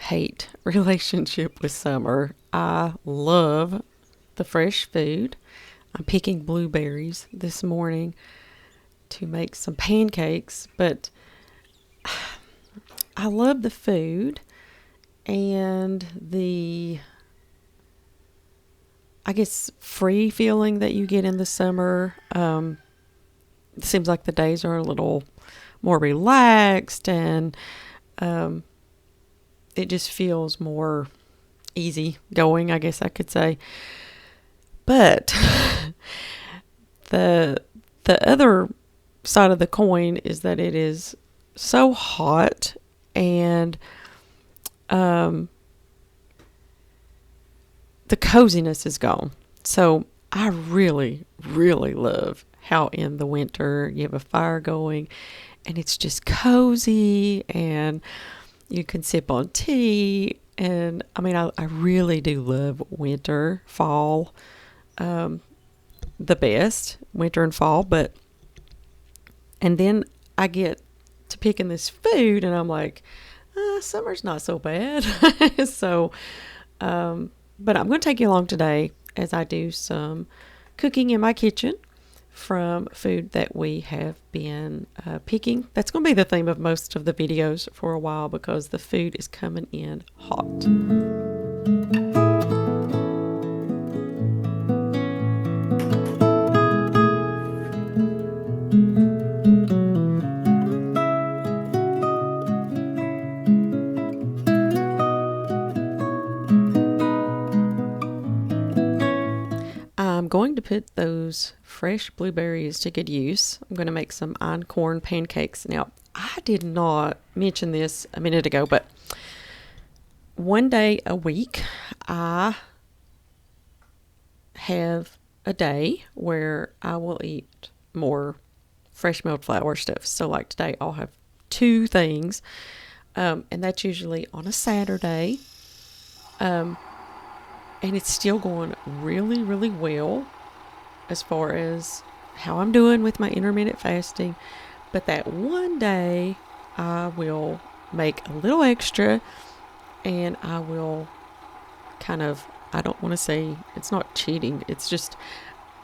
love-hate relationship with summer. I love the fresh food. I'm picking blueberries this morning to make some pancakes, but I love the food and the, I guess, free feeling that you get in the summer. It seems like the days are a little more relaxed, and it just feels more easy going, I guess I could say. But the other side of the coin is that it is so hot, and the coziness is gone. So I really, really love how in the winter you have a fire going and it's just cozy and you can sip on tea. And I mean, I really do love winter, fall, the best, winter and fall. And then I get to picking this food and I'm like, summer's not so bad. So, but I'm going to take you along today as I do some cooking in my kitchen from food that we have been picking. That's going to be the theme of most of the videos for a while because the food is coming in hot. I'm going to put those fresh blueberries to good use. I'm going to make some einkorn pancakes. Now, I did not mention this a minute ago, but one day a week, I have a day where I will eat more fresh milled flour stuff. So like today, I'll have two things, and that's usually on a Saturday. And it's still going really, really well as far as how I'm doing with my intermittent fasting. But that one day I will make a little extra and I will kind of, I don't want to say it's not cheating. It's just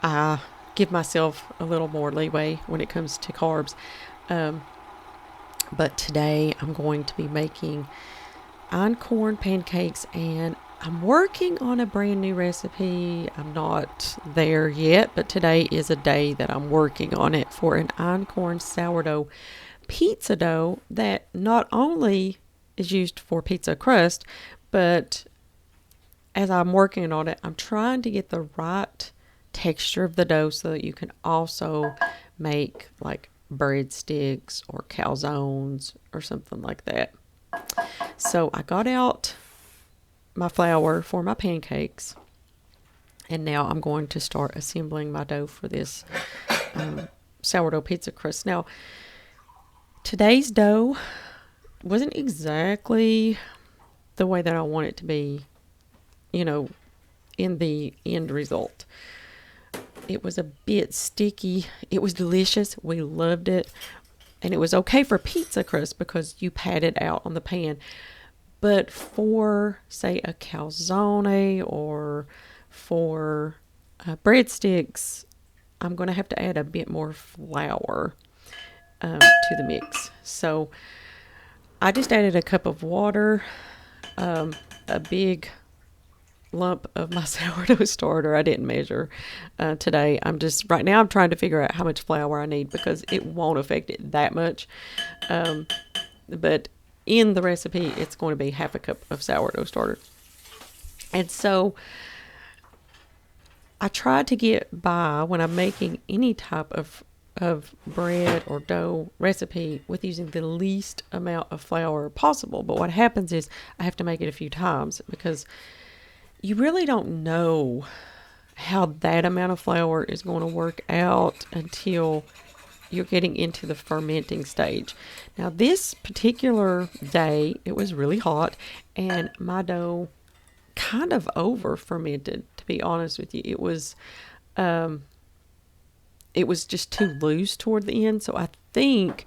I give myself a little more leeway when it comes to carbs. But today I'm going to be making einkorn pancakes, and I'm working on a brand new recipe. I'm not there yet, but today is a day that I'm working on it for an einkorn sourdough pizza dough that not only is used for pizza crust, but as I'm working on it, I'm trying to get the right texture of the dough so that you can also make like breadsticks or calzones or something like that. So I got out my flour for my pancakes, and now I'm going to start assembling my dough for this sourdough pizza crust. Now, today's dough wasn't exactly the way that I want it to be, in the end result. It was a bit sticky. It was delicious. We loved it. And it was okay for pizza crust because you pat it out on the pan. But for, say, a calzone or for breadsticks, I'm going to have to add a bit more flour to the mix. So I just added a cup of water, a big lump of my sourdough starter. I didn't measure today. Right now I'm trying to figure out how much flour I need because it won't affect it that much. But in the recipe, it's going to be half a cup of sourdough starter. And so I try to get by when I'm making any type of bread or dough recipe with using the least amount of flour possible. But what happens is I have to make it a few times because you really don't know how that amount of flour is going to work out until you're getting into the fermenting stage. Now, this particular day, it was really hot, and my dough kind of over fermented, to be honest with you. It was just too loose toward the end. So I think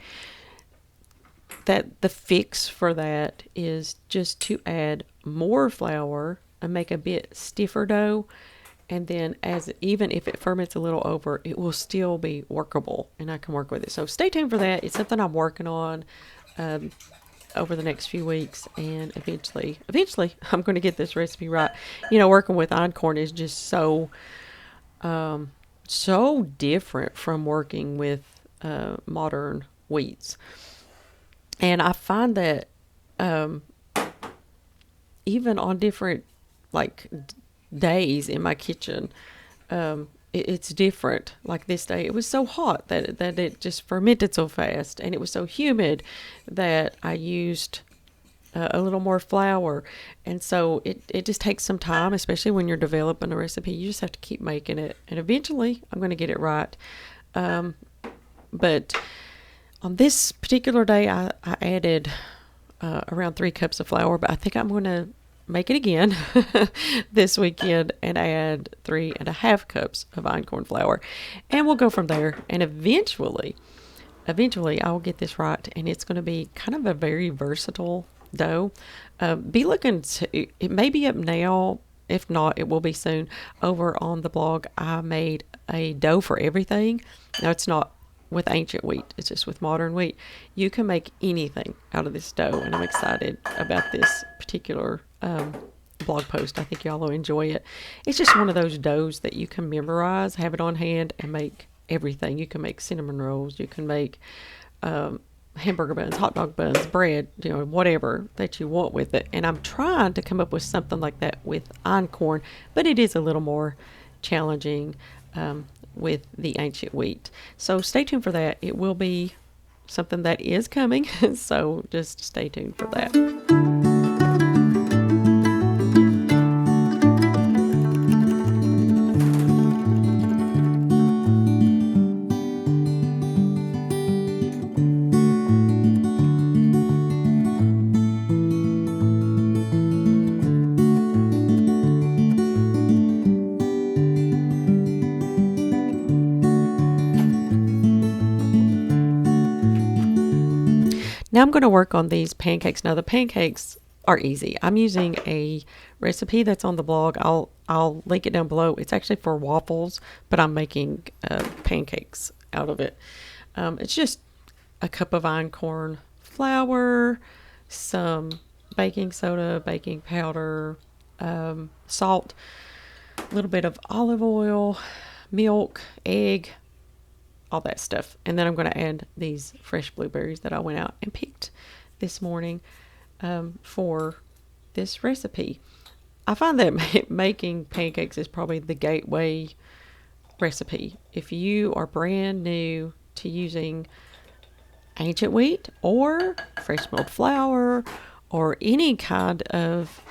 that the fix for that is just to add more flour and make a bit stiffer dough. And then even if it ferments a little over, it will still be workable and I can work with it. So stay tuned for that. It's something I'm working on over the next few weeks, and eventually I'm going to get this recipe right. Working with einkorn is just so different from working with modern wheats. And I find that even on different days in my kitchen, it's different. Like this day, it was so hot that it just fermented so fast, and it was so humid that I used a little more flour. And so it just takes some time, especially when you're developing a recipe. You just have to keep making it, and eventually I'm going to get it right. But on this particular day, I added around 3 cups of flour, but I think I'm going to make it again this weekend and add 3.5 cups of einkorn flour, and we'll go from there. And eventually I will get this right, and it's going to be kind of a very versatile dough. Be looking to, it may be up now. If not, it will be soon. Over on the blog, I made a dough for everything. Now, it's not with ancient wheat, it's just with modern wheat. You can make anything out of this dough, and I'm excited about this particular blog post. I think y'all will enjoy it. It's just one of those doughs that you can memorize, have it on hand, and make everything. You can make cinnamon rolls, you can make hamburger buns, hot dog buns, bread, whatever that you want with it. And I'm trying to come up with something like that with einkorn, but it is a little more challenging with the ancient wheat. So stay tuned for that. It will be something that is coming, so just stay tuned for that. Now I'm going to work on these pancakes. Now the pancakes are easy. I'm using a recipe that's on the blog. I'll link it down below. It's actually for waffles, but I'm making pancakes out of it. It's just a cup of einkorn flour, some baking soda, baking powder, salt, a little bit of olive oil, milk, egg, all that stuff. And then I'm going to add these fresh blueberries that I went out and picked this morning for this recipe. I find that making pancakes is probably the gateway recipe. If you are brand new to using ancient wheat or fresh milled flour or any kind of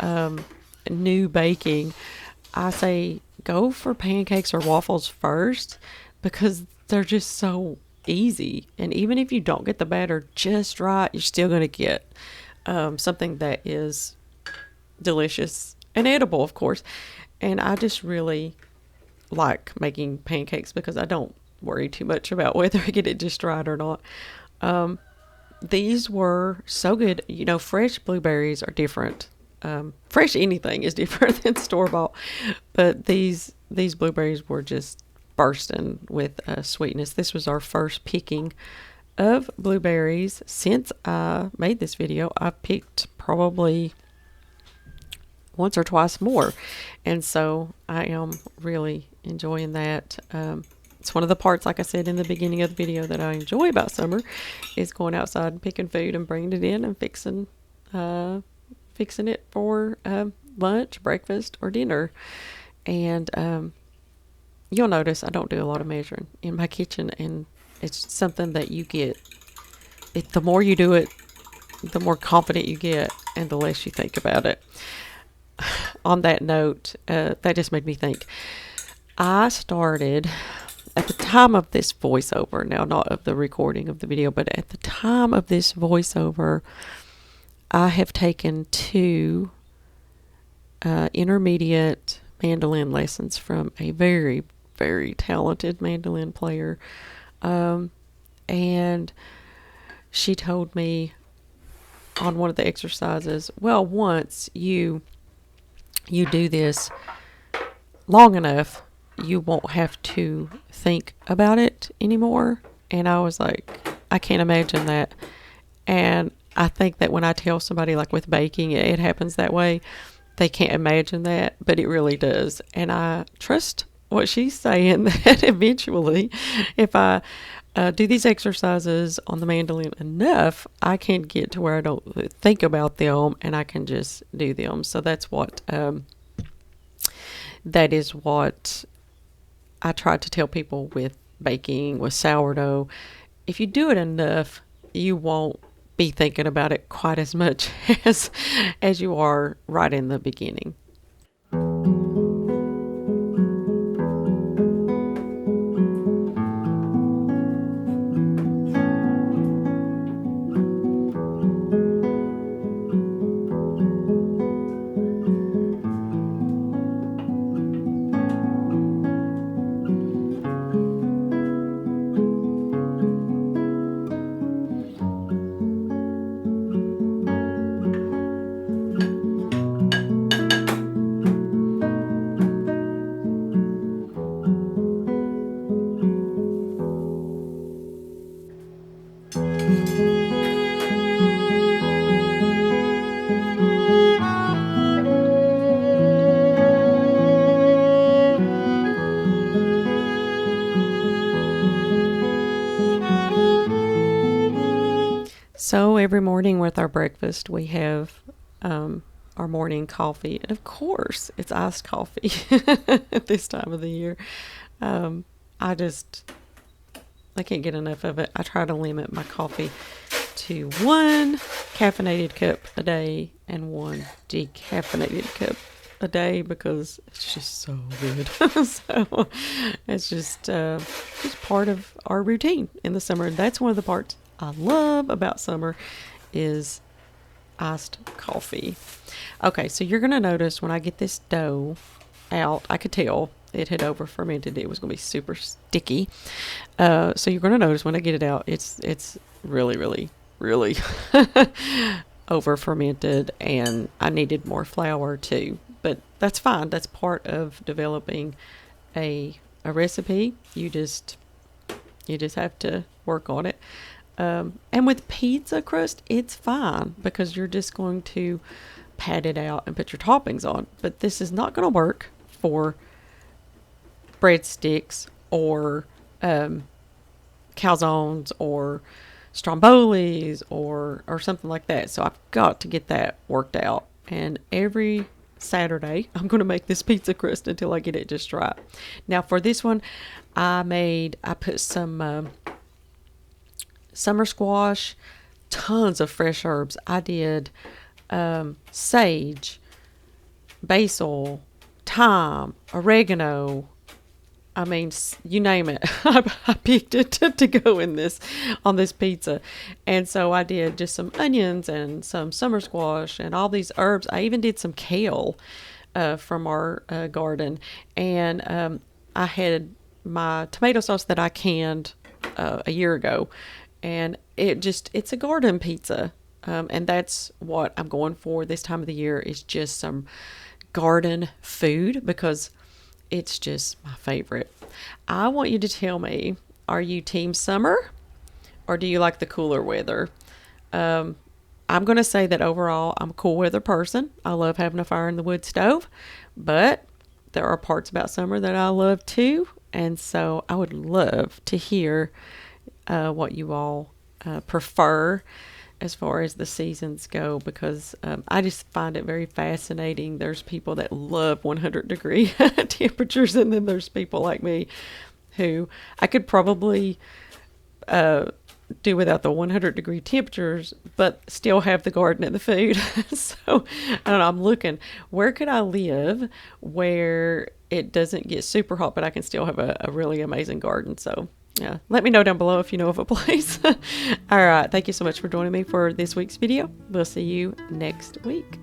new baking, I say go for pancakes or waffles first, because they're just so easy. And even if you don't get the batter just right, you're still going to get something that is delicious and edible, of course. And I just really like making pancakes because I don't worry too much about whether I get it just right or not. These were so good. Fresh blueberries are different. Fresh anything is different than store-bought. But these blueberries were just bursting with sweetness. This was our first picking of blueberries since I made this video. I picked probably once or twice more, and so I am really enjoying that. It's one of the parts, like I said in the beginning of the video, that I enjoy about summer is going outside and picking food and bringing it in and fixing it for lunch, breakfast, or dinner. And you'll notice I don't do a lot of measuring in my kitchen, and it's something that you get. The more you do it, the more confident you get, and the less you think about it. On that note, that just made me think. I started, at the time of this voiceover, now not of the recording of the video, but at the time of this voiceover, I have taken 2 intermediate mandolin lessons from a very, very talented mandolin player. And she told me on one of the exercises, well, once you do this long enough, you won't have to think about it anymore. And I was like, I can't imagine that. And I think that when I tell somebody, like with baking, it happens that way. They can't imagine that, but it really does. And I trust what she's saying, that eventually, if I do these exercises on the mandolin enough, I can get to where I don't think about them and I can just do them. So that's what, that is what I try to tell people with baking, with sourdough. If you do it enough, you won't be thinking about it quite as much as you are right in the beginning. So every morning with our breakfast, we have our morning coffee. And of course, it's iced coffee at this time of the year. I can't get enough of it. I try to limit my coffee to 1 caffeinated cup a day and 1 decaffeinated cup a day because it's just so good. So it's just part of our routine in the summer. And that's one of the parts I love about summer is iced coffee. Okay, so you're going to notice when I get this dough out, I could tell it had over fermented. It was going to be super sticky. So you're going to notice when I get it out, it's really, really, really over fermented, and I needed more flour too. But that's fine. That's part of developing a recipe. You just have to work on it. And with pizza crust, it's fine because you're just going to pat it out and put your toppings on. But this is not going to work for breadsticks or calzones or strombolis or something like that. So I've got to get that worked out. And every Saturday, I'm going to make this pizza crust until I get it just right. Now for this one, I put some summer squash, tons of fresh herbs. I did sage, basil, thyme, oregano. I mean, you name it. I picked it to go in on this pizza. And so I did just some onions and some summer squash and all these herbs. I even did some kale from our garden. And I had my tomato sauce that I canned a year ago. And it's a garden pizza. And that's what I'm going for this time of the year is just some garden food because it's just my favorite. I want you to tell me, are you team summer or do you like the cooler weather? I'm going to say that overall I'm a cool weather person. I love having a fire in the wood stove, but there are parts about summer that I love too. And so I would love to hear what you all prefer as far as the seasons go, because I just find it very fascinating. There's people that love 100-degree temperatures, and then there's people like me who I could probably do without the 100-degree temperatures, but still have the garden and the food. So I don't know, I'm looking, where could I live where it doesn't get super hot, but I can still have a really amazing garden. So yeah, let me know down below if you know of a place. All right. Thank you so much for joining me for this week's video. We'll see you next week.